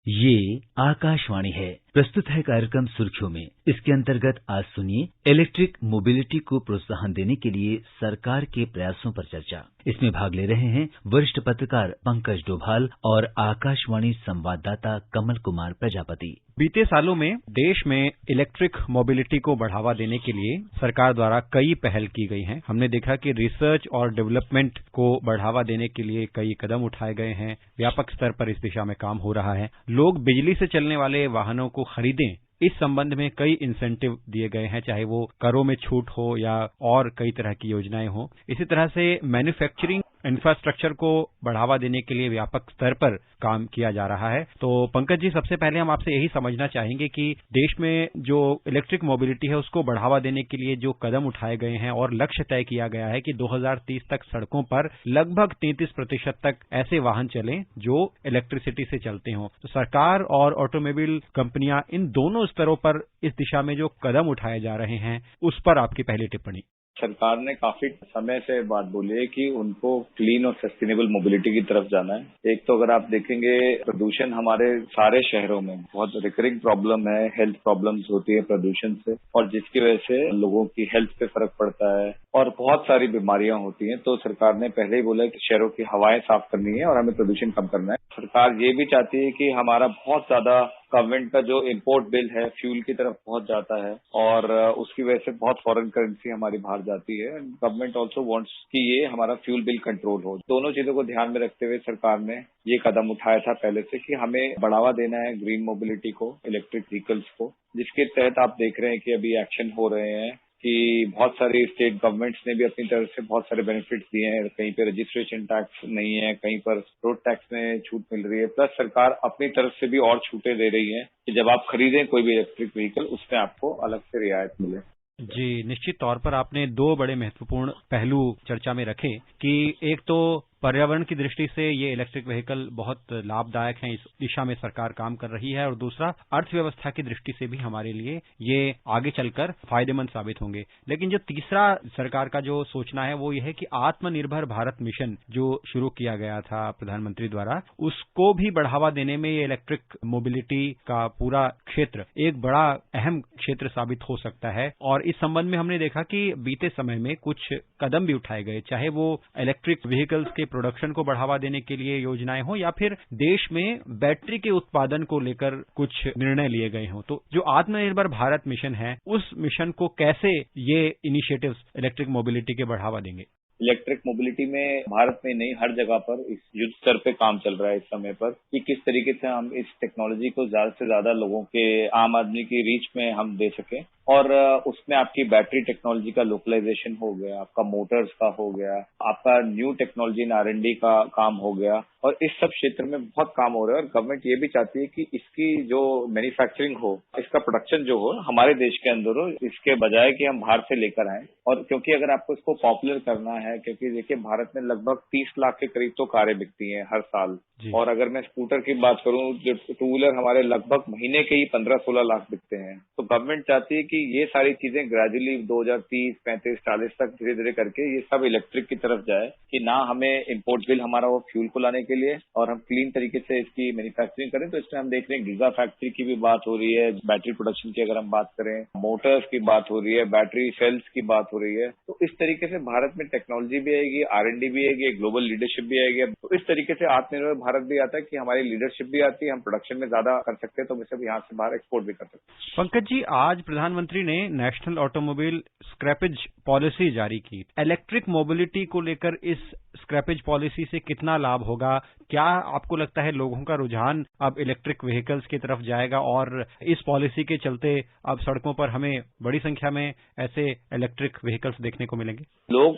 ये आकाशवाणी है। प्रस्तुत है कार्यक्रम सुर्खियों में। इसके अंतर्गत आज सुनिए इलेक्ट्रिक मोबिलिटी को प्रोत्साहन देने के लिए सरकार के प्रयासों पर चर्चा। इसमें भाग ले रहे हैं वरिष्ठ पत्रकार पंकज डोभाल और आकाशवाणी संवाददाता कमल कुमार प्रजापति। बीते सालों में देश में इलेक्ट्रिक मोबिलिटी को बढ़ावा देने के लिए सरकार द्वारा कई पहल की गई हैं। हमने देखा कि रिसर्च और डेवलपमेंट को बढ़ावा देने के लिए कई कदम उठाए गए हैं। व्यापक स्तर पर इस दिशा में काम हो रहा है। लोग बिजली से चलने वाले वाहनों को खरीदें, इस संबंध में कई इंसेंटिव दिए गए हैं, चाहे वो करों में छूट हो या और कई तरह की योजनाएं हो। इसी तरह से मैन्युफैक्चरिंग इंफ्रास्ट्रक्चर को बढ़ावा देने के लिए व्यापक स्तर पर काम किया जा रहा है। तो पंकज जी, सबसे पहले हम आपसे यही समझना चाहेंगे कि देश में जो इलेक्ट्रिक मोबिलिटी है उसको बढ़ावा देने के लिए जो कदम उठाए गए हैं और लक्ष्य तय किया गया है कि 2030 तक सड़कों पर लगभग 33% तक ऐसे वाहन चलें जो इलेक्ट्रिसिटी से चलते हों। तो सरकार और ऑटोमोबाइल कंपनियां इन दोनों स्तरों पर इस दिशा में जो कदम उठाए जा रहे हैं उस पर आपकी पहली टिप्पणी। सरकार ने काफी समय से बात बोली है कि उनको क्लीन और सस्टेनेबल मोबिलिटी की तरफ जाना है। एक तो अगर आप देखेंगे, प्रदूषण हमारे सारे शहरों में बहुत रिकरिंग प्रॉब्लम है। हेल्थ प्रॉब्लम्स होती है प्रदूषण से, और जिसकी वजह से लोगों की हेल्थ पे फर्क पड़ता है और बहुत सारी बीमारियां होती हैं। तो सरकार ने पहले ही बोला कि शहरों की हवाएं साफ करनी है और हमें प्रदूषण कम करना है। सरकार ये भी चाहती है कि हमारा बहुत ज्यादा गवर्नमेंट का जो इम्पोर्ट बिल है फ्यूल की तरफ बहुत जाता है और उसकी वजह से बहुत फॉरेन करेंसी हमारी बाहर जाती है। गवर्नमेंट ऑल्सो वांट्स कि ये हमारा फ्यूल बिल कंट्रोल हो। दोनों चीजों को ध्यान में रखते हुए सरकार ने ये कदम उठाया था पहले से कि हमें बढ़ावा देना है ग्रीन मोबिलिटी को, इलेक्ट्रिक व्हीकल्स को, जिसके तहत आप देख रहे हैं कि अभी एक्शन हो रहे हैं कि बहुत सारी स्टेट गवर्नमेंट्स ने भी अपनी तरफ से बहुत सारे बेनिफिट्स दिए हैं। कहीं पे रजिस्ट्रेशन टैक्स नहीं है, कहीं पर रोड टैक्स में छूट मिल रही है, प्लस सरकार अपनी तरफ से भी और छूटें दे रही है कि जब आप खरीदें कोई भी इलेक्ट्रिक व्हीकल उसमें आपको अलग से रियायत मिले। जी, निश्चित तौर पर आपने दो बड़े महत्वपूर्ण पहलू चर्चा में रखे कि एक तो पर्यावरण की दृष्टि से ये इलेक्ट्रिक व्हीकल बहुत लाभदायक हैं, इस दिशा में सरकार काम कर रही है, और दूसरा अर्थव्यवस्था की दृष्टि से भी हमारे लिए ये आगे चलकर फायदेमंद साबित होंगे। लेकिन जो तीसरा सरकार का जो सोचना है वो ये है कि आत्मनिर्भर भारत मिशन जो शुरू किया गया था प्रधानमंत्री द्वारा, उसको भी बढ़ावा देने में ये इलेक्ट्रिक मोबिलिटी का पूरा क्षेत्र एक बड़ा अहम क्षेत्र साबित हो सकता है। और इस संबंध में हमने देखा कि बीते समय में कुछ कदम भी उठाए गए, चाहे वो इलेक्ट्रिक व्हीकल्स के प्रोडक्शन को बढ़ावा देने के लिए योजनाएं हो या फिर देश में बैटरी के उत्पादन को लेकर कुछ निर्णय लिए गए हों। तो जो आत्मनिर्भर भारत मिशन है, उस मिशन को कैसे ये इनिशिएटिव्स इलेक्ट्रिक मोबिलिटी के बढ़ावा देंगे? इलेक्ट्रिक मोबिलिटी में भारत में नहीं, हर जगह पर इस युद्ध स्तर पे काम चल रहा है इस समय पर कि किस तरीके से हम इस टेक्नोलॉजी को ज्यादा से ज्यादा लोगों के, आम आदमी की रीच में हम दे सकें। और उसमें आपकी बैटरी टेक्नोलॉजी का लोकलाइजेशन हो गया, आपका मोटर्स का हो गया, आपका न्यू टेक्नोलॉजी इन R&D का काम हो गया, और इस सब क्षेत्र में बहुत काम हो रहा है। और गवर्नमेंट ये भी चाहती है कि इसकी जो मैन्युफैक्चरिंग हो, इसका प्रोडक्शन जो हो हमारे देश के अंदर हो, इसके बजाय कि हम बाहर से लेकर आए। और क्योंकि अगर आपको इसको पॉपुलर करना है, क्योंकि देखिए भारत में लगभग 30 लाख के करीब तो कारें बिकती हैं हर साल, और अगर मैं स्कूटर की बात करूं, जो टू व्हीलर हमारे लगभग महीने के ही 15-16 लाख बिकते हैं। तो गवर्नमेंट चाहती है कि ये सारी चीजें ग्रेजुअली 2030, 35, 40 तक धीरे धीरे करके ये सब इलेक्ट्रिक की तरफ जाए, कि ना हमें इम्पोर्ट बिल हमारा वो फ्यूल को लाने के लिए, और हम क्लीन तरीके से इसकी मैन्युफैक्चरिंग करें। तो इसमें हम देख रहे हैं गीगा फैक्ट्री की भी बात हो रही है, बैटरी प्रोडक्शन की अगर हम बात करें, मोटर्स की बात हो रही है, बैटरी सेल्स की बात हो रही है। तो इस तरीके से भारत में टेक्नोलॉजी भी आएगी, R&D भी आएगी, ग्लोबल लीडरशिप भी आएगी। तो इस तरीके से आत्मनिर्भर भारत भी आता है कि हमारी लीडरशिप भी आती है, हम प्रोडक्शन में ज्यादा कर सकते हैं, तो हम यहाँ से बाहर एक्सपोर्ट भी कर सकते हैं। पंकज जी, आज प्रधानमंत्री ने नेशनल ऑटोमोबाइल स्क्रैपेज पॉलिसी जारी की। इलेक्ट्रिक मोबिलिटी को लेकर इस स्क्रैपेज पॉलिसी से कितना लाभ होगा? क्या आपको लगता है लोगों का रुझान अब इलेक्ट्रिक व्हीकल्स की तरफ जाएगा और इस पॉलिसी के चलते अब सड़कों पर हमें बड़ी संख्या में ऐसे इलेक्ट्रिक व्हीकल्स देखने को मिलेंगे? लोग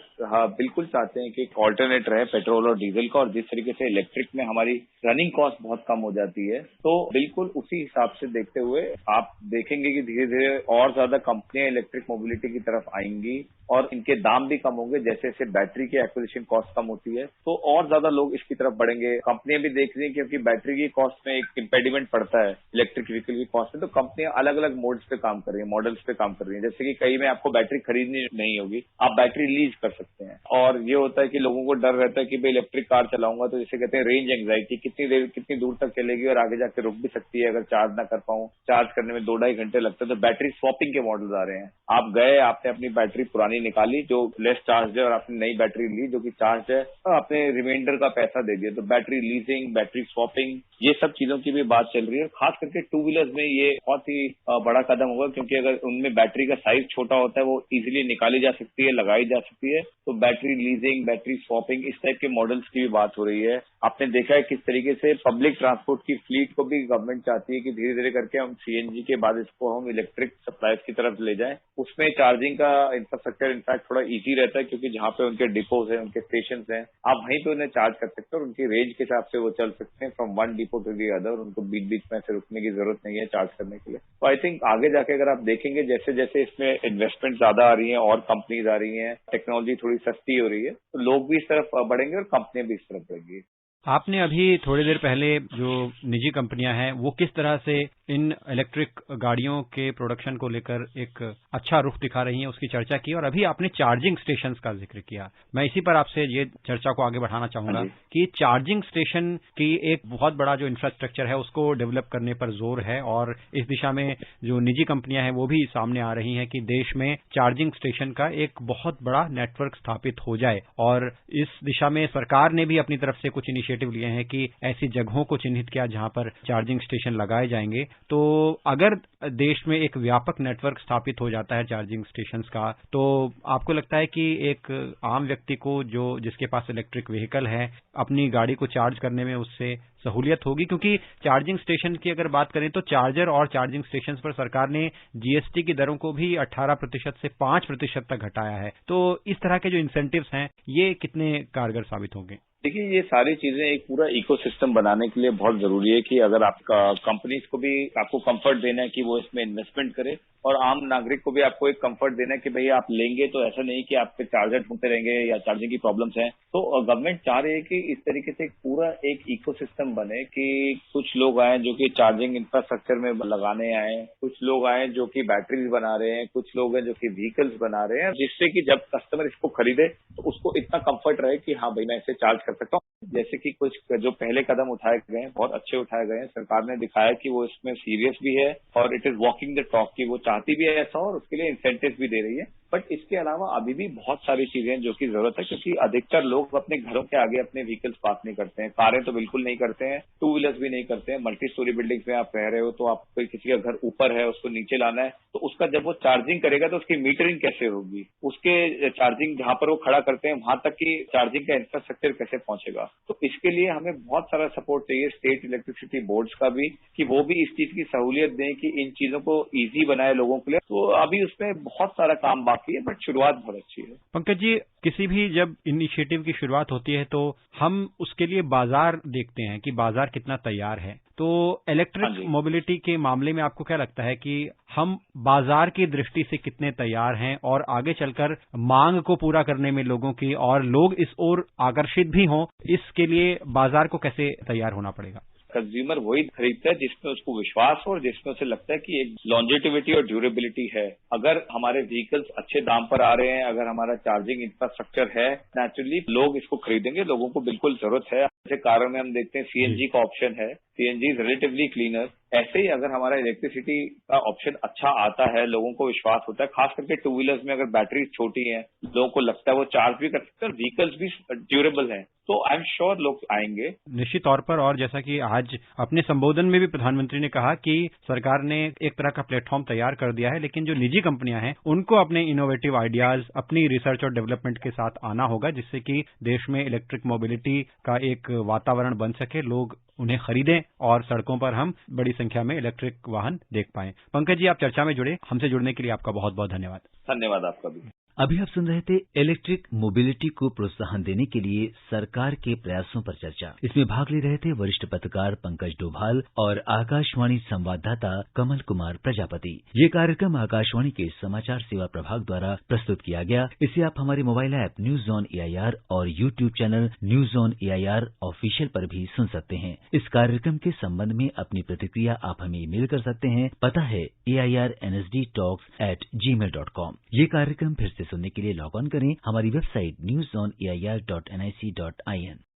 बिल्कुल चाहते हैं कि एक ऑल्टरनेट रहे पेट्रोल और डीजल का, और जिस तरीके से इलेक्ट्रिक में हमारी रनिंग कॉस्ट बहुत कम हो जाती है, तो बिल्कुल उसी हिसाब से देखते हुए आप देखेंगे कि धीरे धीरे और ज्यादा कंपनियां इलेक्ट्रिक मोबिलिटी की तरफ आएंगी। और इनके दाम भी कम होंगे, जैसे जैसे बैटरी की एक्विजिशन कॉस्ट कम होती है तो और ज्यादा लोग इसकी तरफ बढ़ेंगे। कंपनियां भी देख रही हैं क्योंकि बैटरी की कॉस्ट में एक इम्पेडिमेंट पड़ता है इलेक्ट्रिक व्हीकल की कॉस्ट में, तो कंपनियां अलग अलग मोड्स पे काम कर रही है, मॉडल्स पे काम कर रही है। जैसे कि कई में आपको बैटरी खरीदनी नहीं होगी, आप बैटरी लीज कर सकते हैं। और ये होता है कि लोगों को डर रहता है कि भाई इलेक्ट्रिक कार चलाऊंगा तो जैसे कहते हैं रेंज एंग्जाइटी, कितनी दूर तक चलेगी और आगे जाके रुक भी सकती है अगर चार्ज ना कर पाऊं, चार्ज करने में 2-2.5 घंटे लगते हैं। तो बैटरी स्वैपिंग के मॉडल्स आ रहे हैं। आप गए, आपने अपनी बैटरी पुरानी निकाली जो लेस चार्ज है और आपने नई बैटरी ली जो कि चार्ज है, और आपने रिमाइंडर का पैसा दे दिया। तो बैटरी लीजिंग, बैटरी स्वैपिंग, ये सब चीजों की भी बात चल रही है। खास करके टू व्हीलर्स में ये बहुत ही बड़ा कदम होगा, क्योंकि अगर उनमें बैटरी का साइज छोटा होता है, वो इजीली निकाली जा सकती है, लगाई जा सकती है। तो बैटरी लीजिंग, बैटरी स्वैपिंग, इस टाइप के मॉडल्स की भी बात हो रही है। आपने देखा है किस तरीके से पब्लिक ट्रांसपोर्ट की फ्लीट को भी गवर्नमेंट चाहती है कि धीरे धीरे करके हम सीएनजी के बाद इसको हम इलेक्ट्रिक सप्लाईज की तरफ ले जाएं। उसमें चार्जिंग का इंफ्रास्ट्रक्चर इनफैक्ट थोड़ा इजी रहता है, क्योंकि जहां पे उनके डिपोज हैं, उनके स्टेशन हैं, आप वहीं पे उन्हें चार्ज कर सकते हैं और उनकी रेंज के हिसाब से वो चल सकते हैं from one depot to the other. उनको बीच बीच में ऐसे रुकने की जरूरत नहीं है चार्ज करने के लिए। तो आई थिंक आगे जाके अगर आप देखेंगे जैसे जैसे इसमें इन्वेस्टमेंट ज्यादा आ रही है और कंपनीज आ रही है, टेक्नोलॉजी थोड़ी सस्ती हो रही है, तो लोग भी इस तरफ बढ़ेंगे और कंपनियां भी इस तरफ बढ़ेंगी। आपने अभी थोड़ी देर पहले जो निजी कंपनियां हैं वो किस तरह से इन इलेक्ट्रिक गाड़ियों के प्रोडक्शन को लेकर एक अच्छा रुख दिखा रही हैं उसकी चर्चा की, और अभी आपने चार्जिंग स्टेशंस का जिक्र किया। मैं इसी पर आपसे ये चर्चा को आगे बढ़ाना चाहूंगा कि चार्जिंग स्टेशन की एक बहुत बड़ा जो इंफ्रास्ट्रक्चर है उसको डेवलप करने पर जोर है, और इस दिशा में जो निजी कंपनियां हैं वो भी सामने आ रही हैं कि देश में चार्जिंग स्टेशन का एक बहुत बड़ा नेटवर्क स्थापित हो जाए। और इस दिशा में सरकार ने भी अपनी तरफ से कुछ इनिशिएटिव लिए हैं कि ऐसी जगहों को चिन्हित किया जहां पर चार्जिंग स्टेशन लगाए जाएंगे। तो अगर देश में एक व्यापक नेटवर्क स्थापित हो जाता है चार्जिंग स्टेशंस का, तो आपको लगता है कि एक आम व्यक्ति को जो जिसके पास इलेक्ट्रिक व्हीकल है अपनी गाड़ी को चार्ज करने में उससे सहूलियत होगी? क्योंकि चार्जिंग स्टेशन की अगर बात करें तो चार्जर और चार्जिंग स्टेशन पर सरकार ने जीएसटी की दरों को भी 18% से 5% तक घटाया है। तो इस तरह के जो इंसेंटिव्स हैं ये कितने कारगर साबित होंगे? देखिए, ये सारी चीजें एक पूरा इकोसिस्टम बनाने के लिए बहुत जरूरी है कि अगर आपका कंपनीज को भी आपको कंफर्ट देना है कि वो इसमें इन्वेस्टमेंट करे, और आम नागरिक को भी आपको एक कंफर्ट देना है कि भैया आप लेंगे तो ऐसा नहीं कि आपके चार्जर ढूंढते रहेंगे या चार्जिंग की प्रॉब्लम्स हैं। तो गवर्नमेंट चाह रही है कि इस तरीके से पूरा एक इकोसिस्टम बने कि कुछ लोग आए जो कि चार्जिंग इंफ्रास्ट्रक्चर में लगाने आए, कुछ लोग आए जो कि बैटरीज बना रहे हैं, कुछ लोग हैं जो कि व्हीकल्स बना रहे हैं, जिससे कि जब कस्टमर इसको खरीदे तो उसको इतना कंफर्ट रहे कि हाँ भाई मैं इसे चार्ज कर सकता हूँ। जैसे कि कुछ जो पहले कदम उठाए गए हैं बहुत अच्छे उठाए गए हैं। सरकार ने दिखाया कि वो इसमें सीरियस भी है और it is walking the talk, की वो चाहती भी है ऐसा और उसके लिए इंसेंटिव भी दे रही है। बट इसके अलावा अभी भी बहुत सारी चीजें जो कि जरूरत है, क्योंकि अधिकतर लोग अपने घरों के आगे अपने व्हीकल्स पार्क नहीं करते हैं। कारें तो बिल्कुल नहीं करते हैं, टू व्हीलर्स भी नहीं करते हैं। मल्टी स्टोरी बिल्डिंग्स में आप रह रहे हो तो आप कोई किसी का घर ऊपर है उसको नीचे लाना है, तो उसका जब वो चार्जिंग करेगा तो उसकी मीटरिंग कैसे होगी, उसके चार्जिंग जहां पर वो खड़ा करते हैं वहां तक की चार्जिंग का इंफ्रास्ट्रक्चर कैसे पहुंचेगा। तो इसके लिए हमें बहुत सारा सपोर्ट चाहिए स्टेट इलेक्ट्रिसिटी बोर्ड्स का भी, कि वो भी इस चीज की सहूलियत दें कि इन चीजों को ईजी बनाए लोगों के लिए। तो अभी उसमें बहुत सारा काम बाकी है, बट शुरुआत बहुत अच्छी है। पंकज जी, किसी भी जब इनिशिएटिव की शुरुआत होती है तो हम उसके लिए बाजार देखते हैं कि बाजार कितना तैयार है। तो इलेक्ट्रिक मोबिलिटी के मामले में आपको क्या लगता है कि हम बाजार की दृष्टि से कितने तैयार हैं, और आगे चलकर मांग को पूरा करने में लोगों की और लोग इस ओर आकर्षित भी हों, इसके लिए बाजार को कैसे तैयार होना पड़ेगा? कंज्यूमर वही खरीदता है जिसमें उसको विश्वास हो और जिसमें उसे लगता है कि एक लॉन्जेटिविटी और ड्यूरेबिलिटी है। अगर हमारे व्हीकल्स अच्छे दाम पर आ रहे हैं, अगर हमारा चार्जिंग इंफ्रास्ट्रक्चर है, नेचुरली लोग इसको खरीदेंगे। लोगों को बिल्कुल जरूरत है। ऐसे कारों में हम देखते हैं सीएनजी का ऑप्शन है, सीएनजी इज रिलेटिवली क्लीनर। ऐसे ही अगर हमारा इलेक्ट्रिसिटी का ऑप्शन अच्छा आता है, लोगों को विश्वास होता है, खास करके टू व्हीलर्स में अगर बैटरी छोटी है, लोगों को लगता है वो चार्ज भी कर सकते हैं और व्हीकल्स भी ड्यूरेबल है, तो आई एम श्योर लोग आएंगे निश्चित तौर पर। और जैसा कि आज अपने संबोधन में भी प्रधानमंत्री ने कहा कि सरकार ने एक तरह का प्लेटफॉर्म तैयार कर दिया है, लेकिन जो निजी कंपनियां हैं उनको अपने इनोवेटिव आइडियाज अपनी रिसर्च और डेवलपमेंट के साथ आना होगा, जिससे कि देश में इलेक्ट्रिक मोबिलिटी का एक वातावरण बन सके, लोग उन्हें खरीदें और सड़कों पर हम बड़ी संख्या में इलेक्ट्रिक वाहन देख पाएं। पंकज जी, आप चर्चा में जुड़े, हमसे जुड़ने के लिए आपका बहुत बहुत धन्यवाद। धन्यवाद आपका भी। अभी आप सुन रहे थे इलेक्ट्रिक मोबिलिटी को प्रोत्साहन देने के लिए सरकार के प्रयासों पर चर्चा। इसमें भाग ले रहे थे वरिष्ठ पत्रकार पंकज डोभाल और आकाशवाणी संवाददाता कमल कुमार प्रजापति। ये कार्यक्रम आकाशवाणी के समाचार सेवा प्रभाग द्वारा प्रस्तुत किया गया। इसे आप हमारे mobile app news on AIR और YouTube channel news on AIR official पर भी सुन सकते हैं। इस कार्यक्रम के संबंध में अपनी प्रतिक्रिया आप हमें ईमेल कर सकते हैं। पता है AIRNSDtalks@gmail.com। ये कार्यक्रम फिर से सुनने के लिए लॉग ऑन करें हमारी वेबसाइट newsonair.nic.in।